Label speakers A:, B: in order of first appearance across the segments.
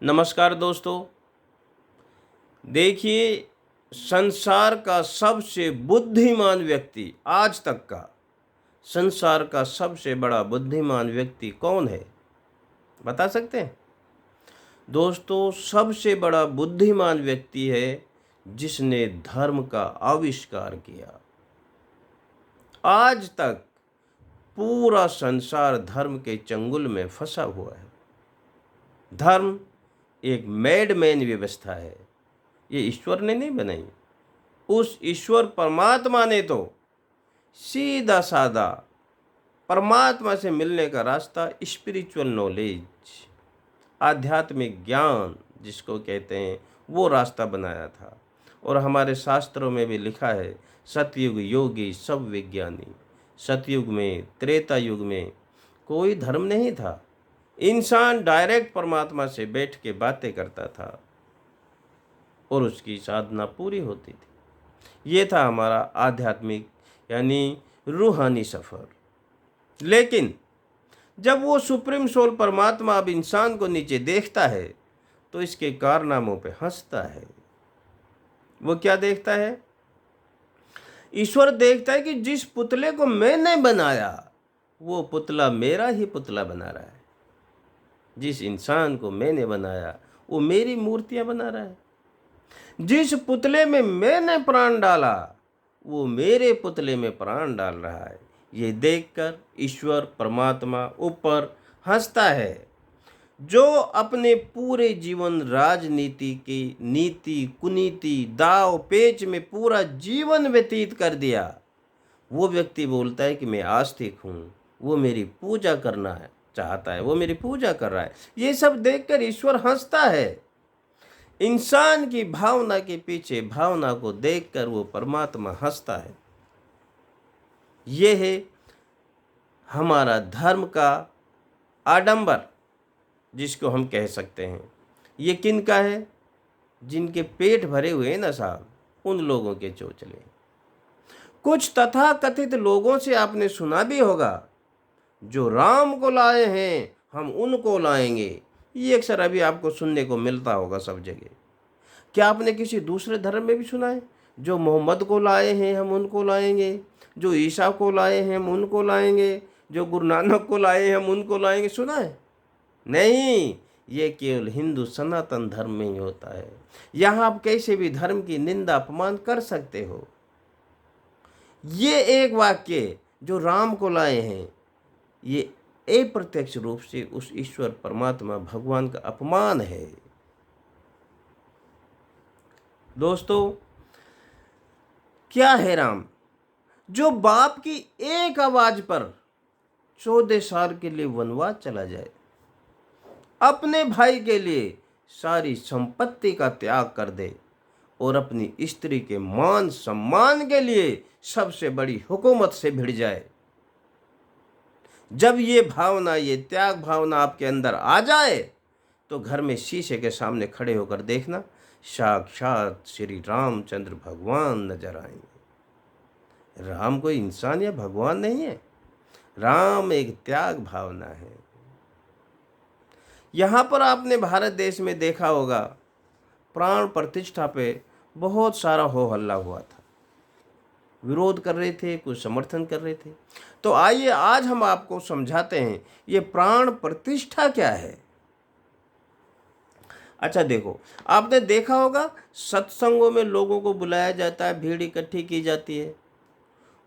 A: नमस्कार दोस्तों। देखिए, संसार का सबसे बुद्धिमान व्यक्ति आज तक का संसार का सबसे बड़ा बुद्धिमान व्यक्ति कौन है? बता सकते हैं? दोस्तों, सबसे बड़ा बुद्धिमान व्यक्ति है जिसने धर्म का आविष्कार किया। आज तक पूरा संसार धर्म के चंगुल में फंसा हुआ है। धर्म एक मेडमैन व्यवस्था है। ये ईश्वर ने नहीं बनाई। उस ईश्वर परमात्मा ने तो सीधा साधा परमात्मा से मिलने का रास्ता स्पिरिचुअल नॉलेज, आध्यात्मिक ज्ञान जिसको कहते हैं, वो रास्ता बनाया था। और हमारे शास्त्रों में भी लिखा है, सतयुग योगी सब विज्ञानी। सतयुग में, त्रेता युग में कोई धर्म नहीं था। इंसान डायरेक्ट परमात्मा से बैठ के बातें करता था और उसकी साधना पूरी होती थी। ये था हमारा आध्यात्मिक यानी रूहानी सफ़र। लेकिन जब वो सुप्रीम सोल परमात्मा अब इंसान को नीचे देखता है तो इसके कारनामों पे हंसता है। वो क्या देखता है? ईश्वर देखता है कि जिस पुतले को मैंने बनाया वो पुतला मेरा ही पुतला बना रहा है। जिस इंसान को मैंने बनाया वो मेरी मूर्तियां बना रहा है। जिस पुतले में मैंने प्राण डाला वो मेरे पुतले में प्राण डाल रहा है। ये देखकर ईश्वर परमात्मा ऊपर हंसता है। जो अपने पूरे जीवन राजनीति की नीति कुनीति दाव पेच में पूरा जीवन व्यतीत कर दिया, वो व्यक्ति बोलता है कि मैं आस्तिक हूँ, वो मेरी पूजा करना है चाहता है, वो मेरी पूजा कर रहा है। ये सब देखकर ईश्वर हंसता है। इंसान की भावना के पीछे भावना को देखकर वो परमात्मा हंसता है। ये है हमारा धर्म का आडंबर जिसको हम कह सकते हैं। ये किन का है? जिनके पेट भरे हुए हैं ना साहब, उन लोगों के चोचले। कुछ तथाकथित लोगों से आपने सुना भी होगा, जो राम को लाए हैं हम उनको लाएंगे। ये अक्सर अभी आपको सुनने को मिलता होगा सब जगह। क्या आपने किसी दूसरे धर्म में भी सुना है, जो मोहम्मद को लाए हैं हम उनको लाएंगे, जो ईसा को लाए हैं हम उनको लाएंगे, जो गुरु नानक को लाए हैं हम उनको लाएंगे? सुना है? नहीं, ये केवल हिंदू सनातन धर्म में ही होता है। यहाँ आप कैसे भी धर्म की निंदा अपमान कर सकते हो। ये एक वाक्य जो राम को लाए हैं, ये अप्रत्यक्ष रूप से उस ईश्वर परमात्मा भगवान का अपमान है। दोस्तों, क्या है राम? जो बाप की एक आवाज पर 14 साल के लिए वनवास चला जाए, अपने भाई के लिए सारी संपत्ति का त्याग कर दे और अपनी स्त्री के मान सम्मान के लिए सबसे बड़ी हुकूमत से भिड़ जाए। जब ये भावना, ये त्याग भावना आपके अंदर आ जाए तो घर में शीशे के सामने खड़े होकर देखना, साक्षात श्री रामचंद्र भगवान नजर आएंगे। राम कोई इंसान या भगवान नहीं है। राम एक त्याग भावना है। यहाँ पर आपने भारत देश में देखा होगा, प्राण प्रतिष्ठा पे बहुत सारा हो हल्ला हुआ था। विरोध कर रहे थे, कुछ समर्थन कर रहे थे। तो आइए आज हम आपको समझाते हैं ये प्राण प्रतिष्ठा क्या है। अच्छा देखो, आपने देखा होगा सत्संगों में लोगों को बुलाया जाता है, भीड़ इकट्ठी की जाती है।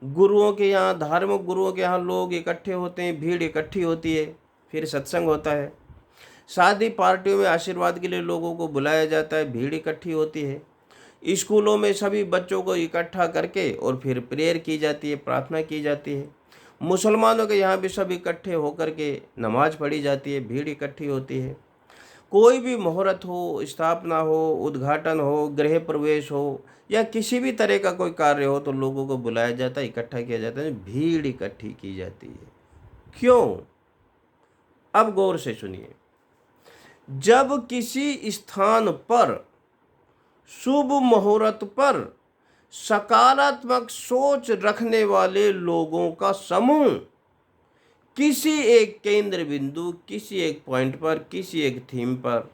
A: गुरुओं के यहाँ, धार्मिक गुरुओं के यहाँ लोग इकट्ठे होते हैं, भीड़ इकट्ठी होती है, फिर सत्संग होता है। शादी पार्टियों में आशीर्वाद के लिए लोगों को बुलाया जाता है, भीड़ इकट्ठी होती है। स्कूलों में सभी बच्चों को इकट्ठा करके और फिर प्रेयर की जाती है, प्रार्थना की जाती है। मुसलमानों के यहाँ भी सब इकट्ठे होकर के नमाज पढ़ी जाती है, भीड़ इकट्ठी होती है। कोई भी मुहूर्त हो, स्थापना हो, उद्घाटन हो, गृह प्रवेश हो या किसी भी तरह का कोई कार्य हो तो लोगों को बुलाया जाता है, इकट्ठा किया जाता है, भीड़ इकट्ठी की जाती है। क्यों? अब गौर से सुनिए। जब किसी स्थान पर शुभ मुहूर्त पर सकारात्मक सोच रखने वाले लोगों का समूह किसी एक केंद्र बिंदु, किसी एक पॉइंट पर, किसी एक थीम पर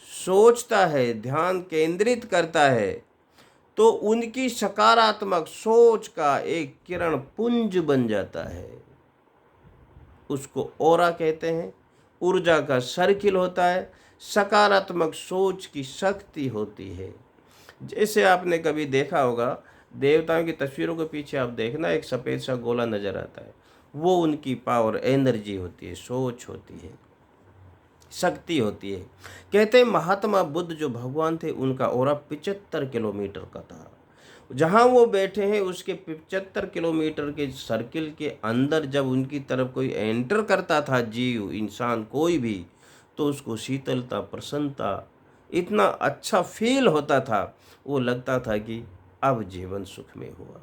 A: सोचता है, ध्यान केंद्रित करता है, तो उनकी सकारात्मक सोच का एक किरण पुंज बन जाता है। उसको ऑरा कहते हैं। ऊर्जा का सर्किल होता है। सकारात्मक सोच की शक्ति होती है। जैसे आपने कभी देखा होगा, देवताओं की तस्वीरों के पीछे आप देखना, एक सफ़ेद सा गोला नज़र आता है, वो उनकी पावर, एनर्जी होती है, सोच होती है, शक्ति होती है। कहते हैं महात्मा बुद्ध जो भगवान थे, उनका ऑरा 75 किलोमीटर का था। जहाँ वो बैठे हैं उसके 75 किलोमीटर के सर्किल के अंदर जब उनकी तरफ कोई एंटर करता था, जीव, इंसान, कोई भी, तो उसको शीतलता, प्रसन्नता, इतना अच्छा फील होता था, वो लगता था कि अब जीवन सुख में हुआ।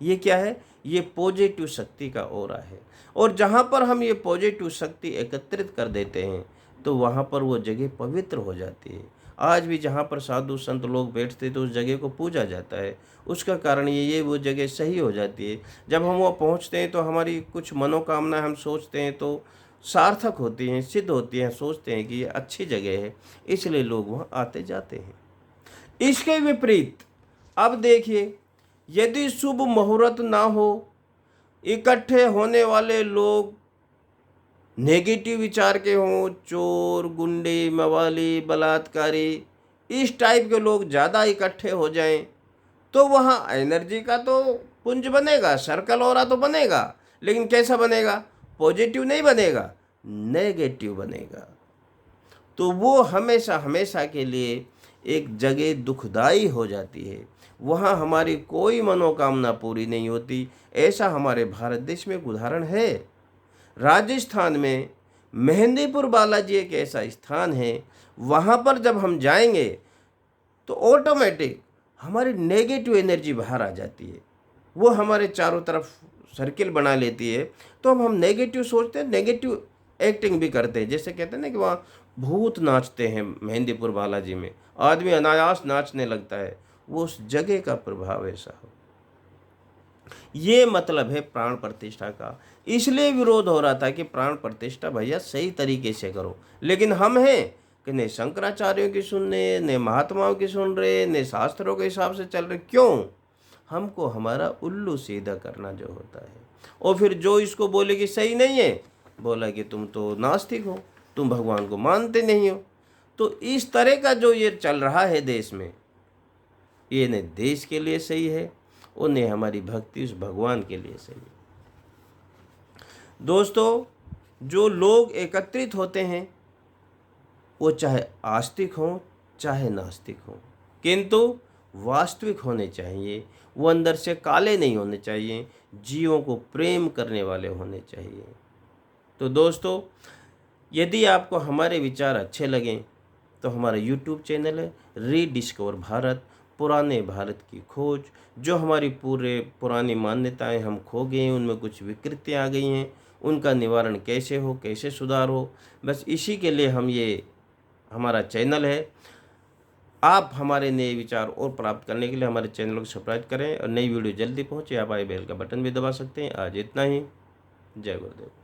A: ये क्या है? ये पॉजिटिव शक्ति का ऑरा है। और जहाँ पर हम ये पॉजिटिव शक्ति एकत्रित कर देते हैं, तो वहाँ पर वो जगह पवित्र हो जाती है। आज भी जहाँ पर साधु संत लोग बैठते तो उस जगह को पूजा जाता है। उसका कारण ये वो जगह सही हो जाती है। जब हम वहाँ पहुँचते हैं तो हमारी कुछ मनोकामना हम सोचते हैं तो सार्थक होती हैं, सिद्ध होती हैं। सोचते हैं कि ये अच्छी जगह है, इसलिए लोग वहाँ आते जाते हैं। इसके विपरीत अब देखिए, यदि शुभ मुहूर्त ना हो, इकट्ठे होने वाले लोग नेगेटिव विचार के हों, चोर, गुंडे, मवाली, बलात्कारी, इस टाइप के लोग ज़्यादा इकट्ठे हो जाएं, तो वहाँ एनर्जी का तो पुंज बनेगा, सर्कल ऑरा तो बनेगा, लेकिन कैसा बनेगा? पॉजिटिव नहीं बनेगा, नेगेटिव बनेगा। तो वो हमेशा हमेशा के लिए एक जगह दुखदाई हो जाती है। वहाँ हमारी कोई मनोकामना पूरी नहीं होती। ऐसा हमारे भारत देश में एक उदाहरण है। राजस्थान में मेहंदीपुर बालाजी एक ऐसा स्थान है, वहाँ पर जब हम जाएंगे तो ऑटोमेटिक हमारी नेगेटिव एनर्जी बाहर आ जाती है। वो हमारे चारों तरफ सर्किल बना लेती है, तो हम नेगेटिव सोचते हैं, नेगेटिव एक्टिंग भी करते हैं। जैसे कहते हैं ना कि वहाँ भूत नाचते हैं मेहंदीपुर बालाजी में, आदमी अनायास नाचने लगता है। वो उस जगह का प्रभाव ऐसा हो। ये मतलब है प्राण प्रतिष्ठा का। इसलिए विरोध हो रहा था कि प्राण प्रतिष्ठा भैया सही तरीके से करो, लेकिन हम हैं कि न शंकराचार्यों की सुन रहे, न महात्माओं की सुन रहे, न शास्त्रों के हिसाब से चल रहे। क्यों? हमको हमारा उल्लू सीधा करना जो होता है। और फिर जो इसको बोले कि सही नहीं है, बोला कि तुम तो नास्तिक हो, तुम भगवान को मानते नहीं हो। तो इस तरह का जो ये चल रहा है देश में, ये न देश के लिए सही है और न हमारी भक्ति उस भगवान के लिए सही है। दोस्तों, जो लोग एकत्रित होते हैं वो चाहे आस्तिक हों चाहे नास्तिक हों, किंतु वास्तविक होने चाहिए। वो अंदर से काले नहीं होने चाहिए, जीवों को प्रेम करने वाले होने चाहिए। तो दोस्तों, यदि आपको हमारे विचार अच्छे लगें तो हमारा यूट्यूब चैनल है रीडिस्कवर भारत, पुराने भारत की खोज। जो हमारी पुरानी मान्यताएं हम खो गए हैं, उनमें कुछ विकृतियाँ आ गई हैं, उनका निवारण कैसे हो, कैसे सुधार हो, बस इसी के लिए ये हमारा चैनल है। आप हमारे नए विचार और प्राप्त करने के लिए हमारे चैनल को सब्सक्राइब करें और नई वीडियो जल्दी पहुँचे। आप आई बेल का बटन भी दबा सकते हैं। आज इतना ही। जय गुरुदेव।